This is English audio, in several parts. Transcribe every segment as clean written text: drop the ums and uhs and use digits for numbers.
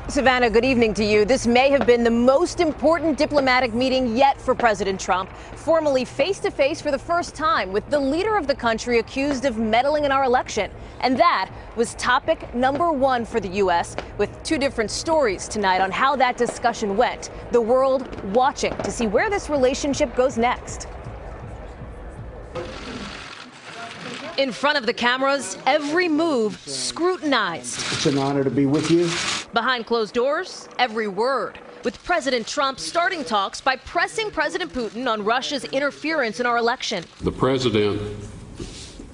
Savannah, good evening to you. This may have been the most important diplomatic meeting yet for President Trump, formally face-to-face for the first time with the leader of the country accused of meddling in our election. And that was topic number one for the U.S., with two different stories tonight on how that discussion went. The world watching to see where this relationship goes next. In front of the cameras, every move scrutinized. It's an honor to be with you. Behind closed doors, every word. With President Trump starting talks by pressing President Putin on Russia's interference in our election. The president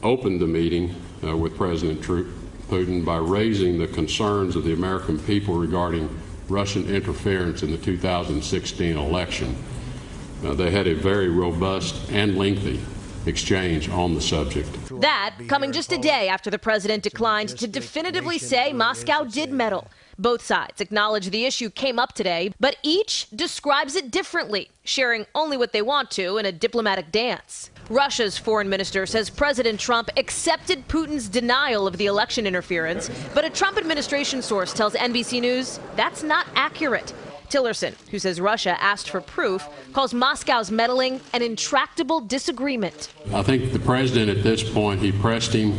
opened the meeting with President Putin by raising the concerns of the American people regarding Russian interference in the 2016 election. They had a very robust and lengthy exchange on the subject. That coming just a day after the president declined to definitively say Moscow did meddle. Both sides acknowledge the issue came up today, but each describes it differently, sharing only what they want to in a diplomatic dance. Russia's foreign minister says President Trump accepted Putin's denial of the election interference, but a Trump administration source tells NBC News that's not accurate. Tillerson, who says Russia asked for proof, calls Moscow's meddling an intractable disagreement. I think the president at this point, he pressed him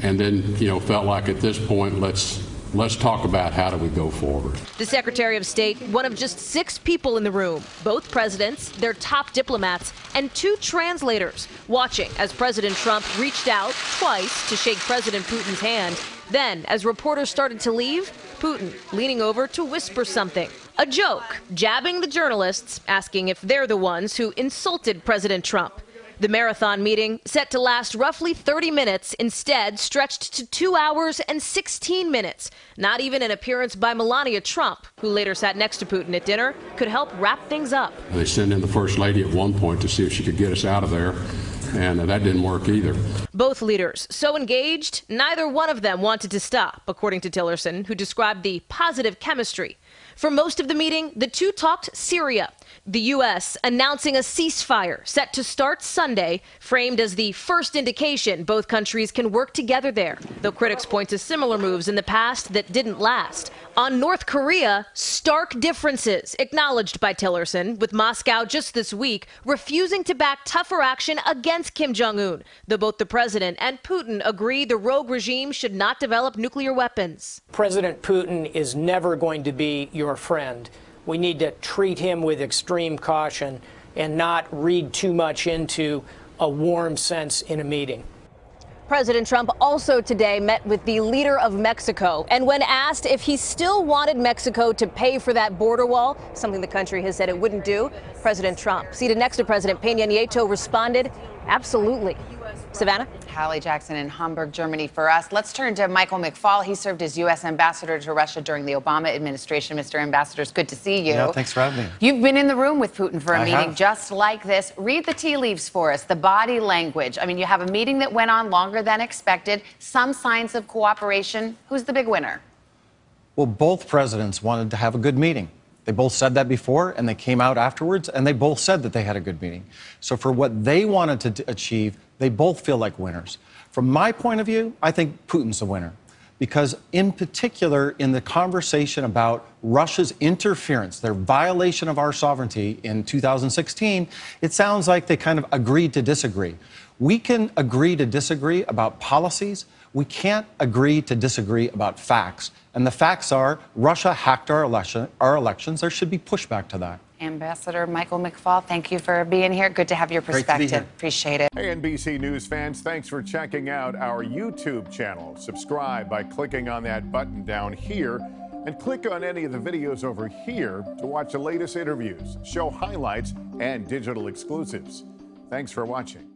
and then, felt like at this point, let's talk about how do we go forward. The Secretary of State, one of just 6 people in the room, both presidents, their top diplomats, and 2 translators, watching as President Trump reached out twice to shake President Putin's hand. Then, as reporters started to leave, Putin leaning over to whisper something. A joke, jabbing the journalists, asking if they're the ones who insulted President Trump. The marathon meeting, set to last roughly 30 minutes, instead stretched to 2 hours and 16 minutes. Not even an appearance by Melania Trump, who later sat next to Putin at dinner, could help wrap things up. They sent in the First Lady at one point to see if she could get us out of there, and that didn't work either. Both leaders so engaged, neither one of them wanted to stop, according to Tillerson, who described the positive chemistry. For most of the meeting, the two talked Syria. The U.S. announcing a ceasefire set to start Sunday, framed as the first indication both countries can work together there, though critics point to similar moves in the past that didn't last. On North Korea, stark differences acknowledged by Tillerson, with Moscow just this week refusing to back tougher action against Kim Jong-un, though both the president and Putin agree the rogue regime should not develop nuclear weapons. President Putin is never going to be your friend. We need to treat him with extreme caution and not read too much into a warm sense in a meeting. President Trump also today met with the leader of Mexico. And when asked if he still wanted Mexico to pay for that border wall, something the country has said it wouldn't do, President Trump, seated next to President Peña Nieto, responded, absolutely. Savannah? Hallie Jackson in Hamburg, Germany for us. Let's turn to Michael McFaul. He served as U.S. ambassador to Russia during the Obama administration. Mr. Ambassador, it's good to see you. Yeah, thanks for having me. You've been in the room with Putin for a I meeting have. just like this. Read the tea leaves for us, the body language. I mean, you have a meeting that went on longer than expected, some signs of cooperation. Who's the big winner? Well, both presidents wanted to have a good meeting. They both said that before, and they came out afterwards, and they both said that they had a good meeting. So for what they wanted to achieve, they both feel like winners. From my point of view, I think Putin's the winner. Because in particular, in the conversation about Russia's interference, their violation of our sovereignty in 2016, it sounds like they kind of agreed to disagree. We can agree to disagree about policies. We can't agree to disagree about facts. And the facts are Russia hacked our elections. There should be pushback to that. Ambassador Michael McFaul, thank you for being here. Good to have your perspective. Appreciate it. Hey, NBC News fans, thanks for checking out our YouTube channel. Subscribe by clicking on that button down here and click on any of the videos over here to watch the latest interviews, show highlights, and digital exclusives. Thanks for watching.